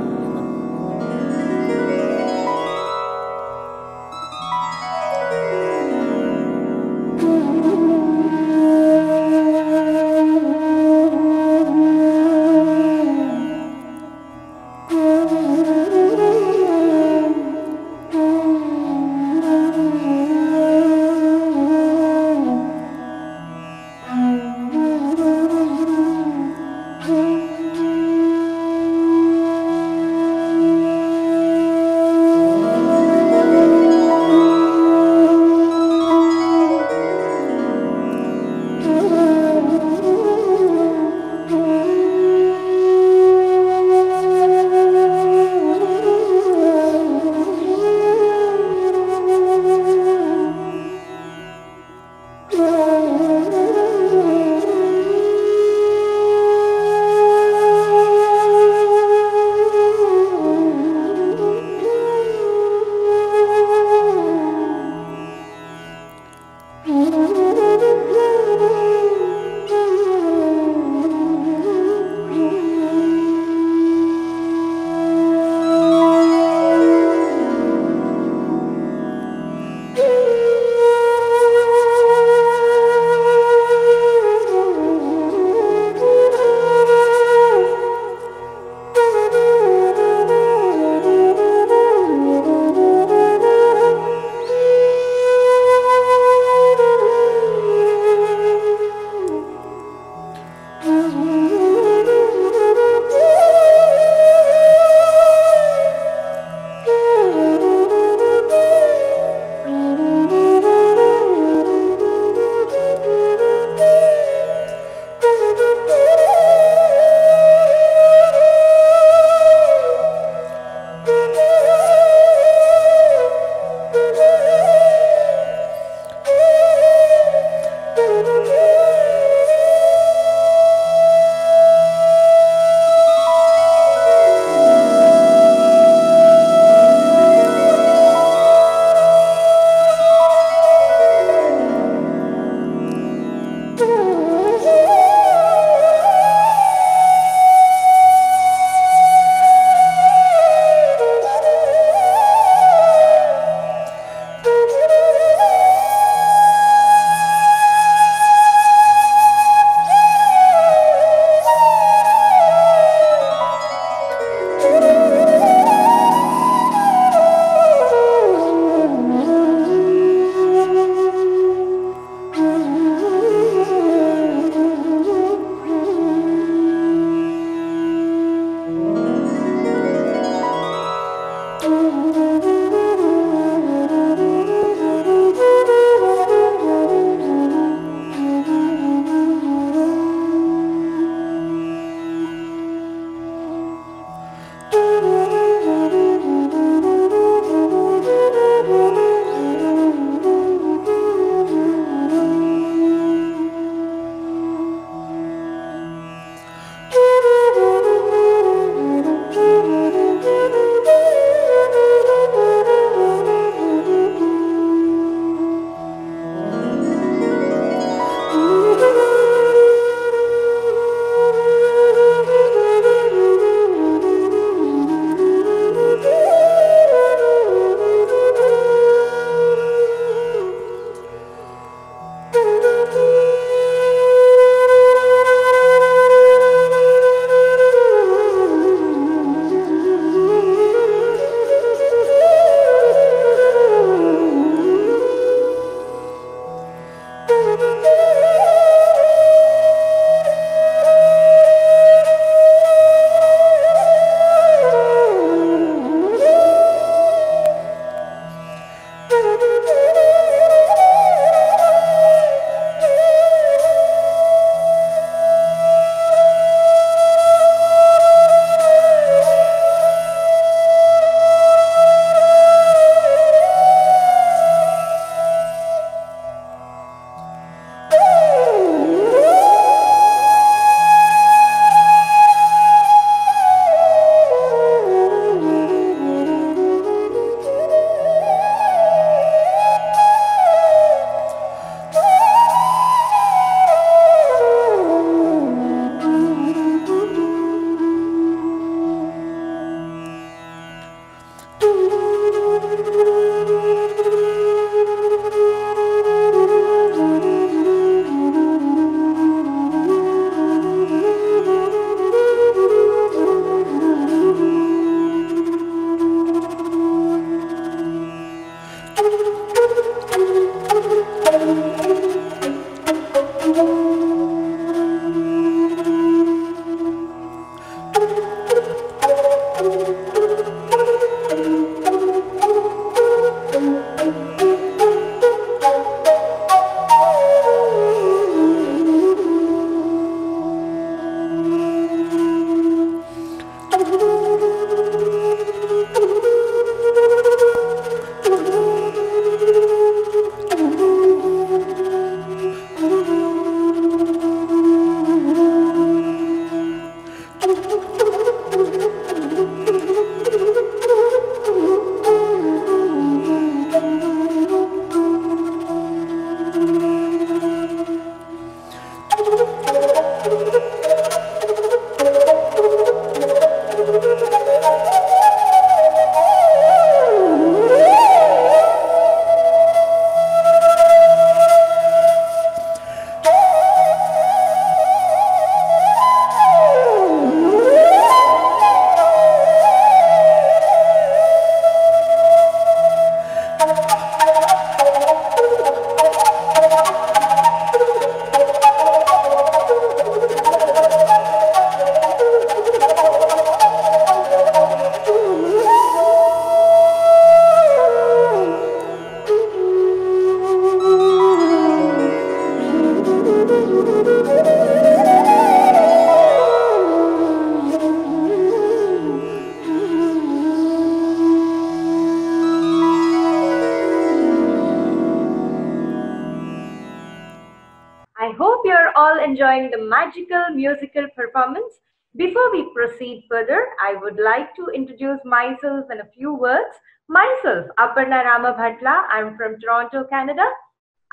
enjoying the magical musical performance. Before we proceed further, I would like to introduce myself in a few words. Myself, Aparna Ramabhatla. I'm from Toronto, Canada.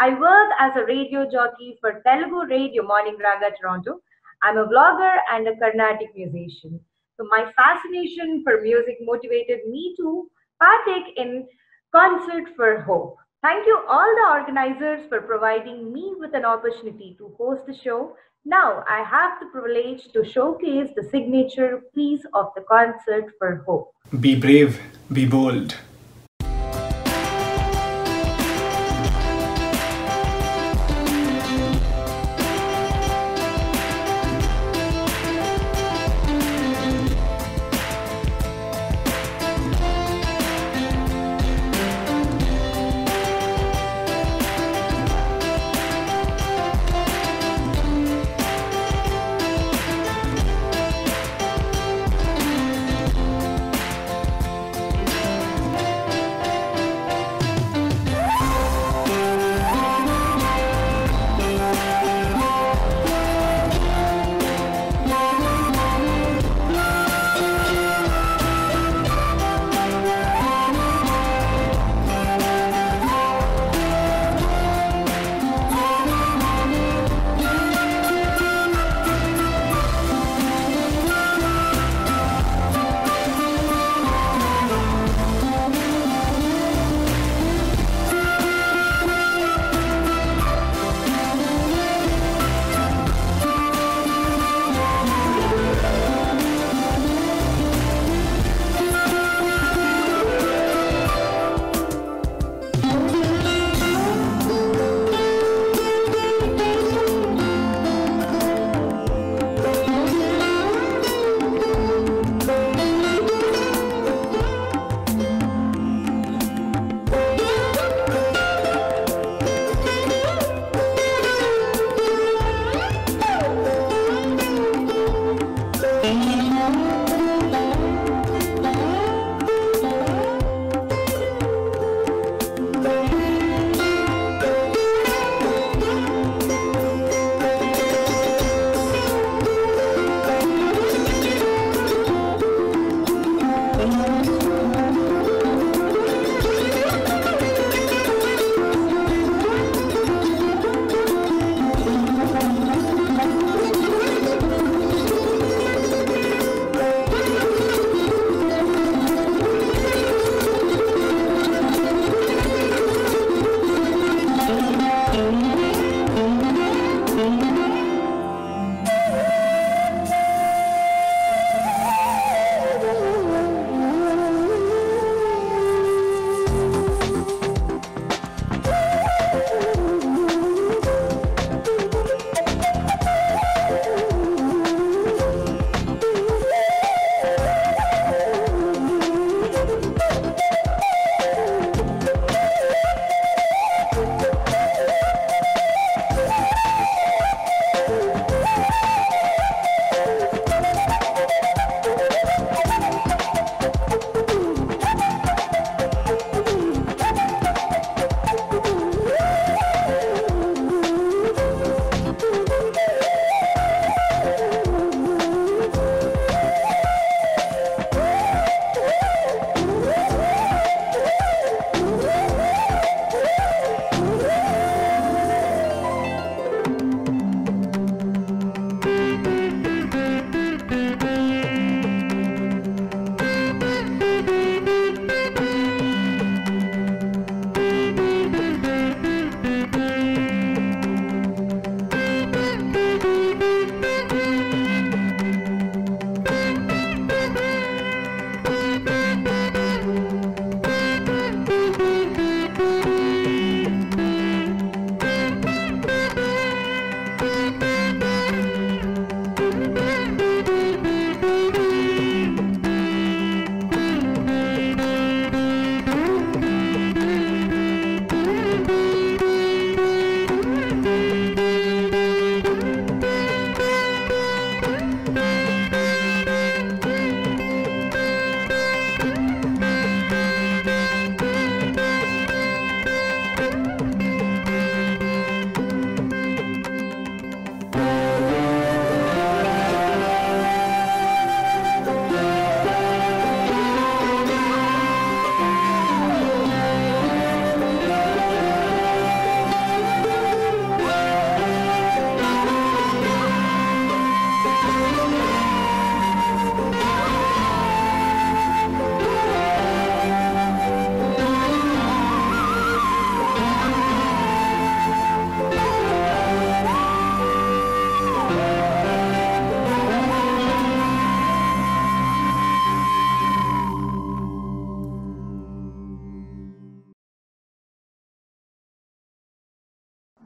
I work as a radio jockey for Telugu Radio Morning Raga Toronto. I'm a vlogger and a Carnatic musician. So my fascination for music motivated me to partake in Concert for Hope. Thank you all the organizers for providing me with an opportunity to host the show. Now I have the privilege to showcase the signature piece of the Concert for Hope. Be brave, be bold.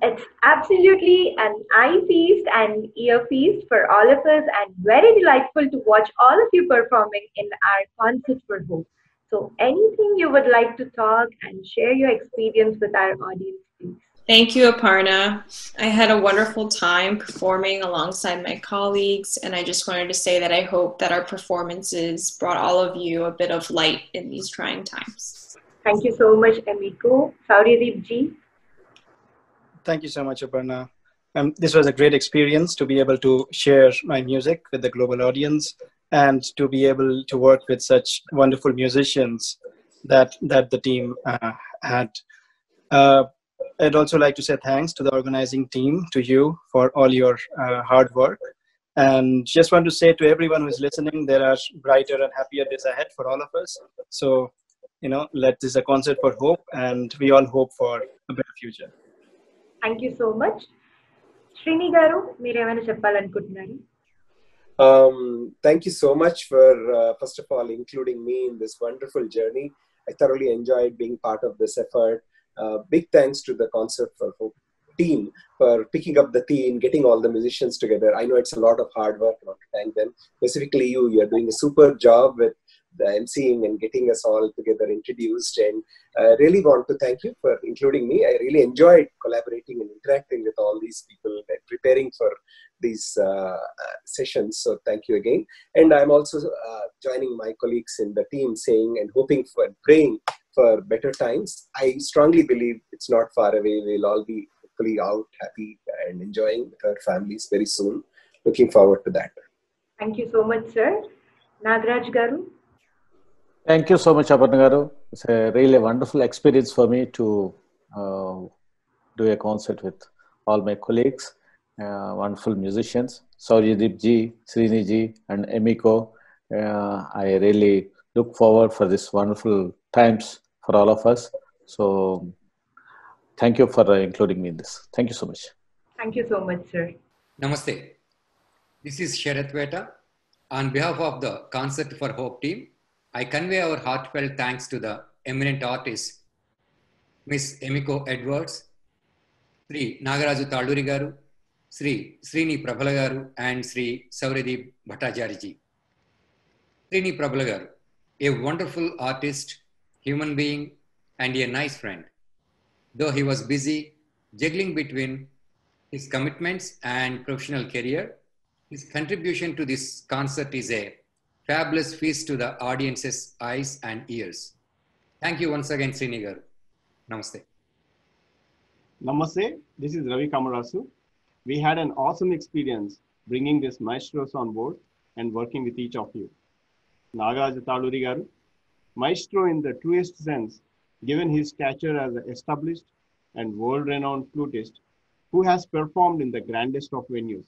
It's absolutely an eye feast and ear feast for all of us, and very delightful to watch all of you performing in our concert for Hope. So, anything you would like to talk and share your experience with our audience, please? Thank you, Aparna. I had a wonderful time performing alongside my colleagues, and I just wanted to say that I hope that our performances brought all of you a bit of light in these trying times. Thank you so much, Emiko. Saurideep ji. Thank you so much, Aparna. This was a great experience to be able to share my music with the global audience and to be able to work with such wonderful musicians that the team had. I'd also like to say thanks to the organizing team, to you for all your hard work. And just want to say to everyone who is listening, there are brighter and happier days ahead for all of us. So, this is a concert for hope, and we all hope for a better future. Thank you so much. Srini garu, మీరేమైనా చెప్పాలనుకుంటున్నారు? Thank you so much for, first of all, including me in this wonderful journey. I thoroughly enjoyed being part of this effort. Big thanks to the Concert for Hope team for picking up the theme, getting all the musicians together. I know it's a lot of hard work. I want to thank them. Specifically, you're doing a super job with the emceeing and getting us all together introduced. And I really want to thank you for including me. I really enjoyed collaborating and interacting with all these people and preparing for these sessions. So thank you again. And I'm also joining my colleagues in the team saying and hoping for and praying for better times. I strongly believe it's not far away. We'll all be hopefully out, happy and enjoying with our families very soon. Looking forward to that. Thank you so much, sir. Nagraj garu. Thank you so much, Aparna garu. It's a really wonderful experience for me to do a concert with all my colleagues, wonderful musicians, Sauryadeep ji, Srini ji, and Emiko. I really look forward for this wonderful times for all of us. So, thank you for including me in this. Thank you so much. Thank you so much, sir. Namaste. This is Sharath Veta. On behalf of the Concert for Hope team, I convey our heartfelt thanks to the eminent artists, Miss Emiko Edwards, Sri Nagaraju Talluri garu, Sri Srini Prabhala garu, and Sri Sauradeep Bhattacharya ji. Srini Prabhala garu, a wonderful artist, human being, and a nice friend. Though he was busy juggling between his commitments and professional career, his contribution to this concert is a fabulous feast to the audience's eyes and ears. Thank you once again, Srinigar. Namaste. Namaste, this is Ravi Kamarasu. We had an awesome experience bringing these maestros on board and working with each of you. Nagaraj Talluri garu, maestro in the truest sense, given his stature as an established and world-renowned flutist who has performed in the grandest of venues.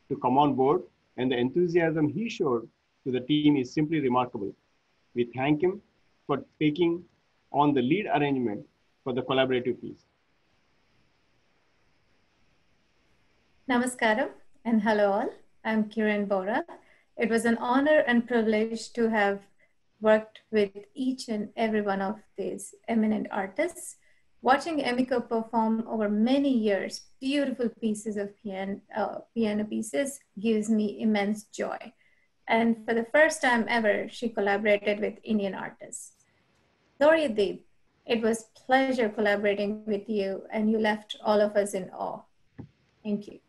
To come on board and the enthusiasm he showed to the team is simply remarkable. We thank him for taking on the lead arrangement for the collaborative piece. Namaskaram and hello all. I'm Kiran Bora. It was an honor and privilege to have worked with each and every one of these eminent artists. Watching Emiko perform over many years, beautiful pieces of piano pieces gives me immense joy. And for the first time ever, she collaborated with Indian artists. Sauryadeep, it was pleasure collaborating with you and you left all of us in awe. Thank you.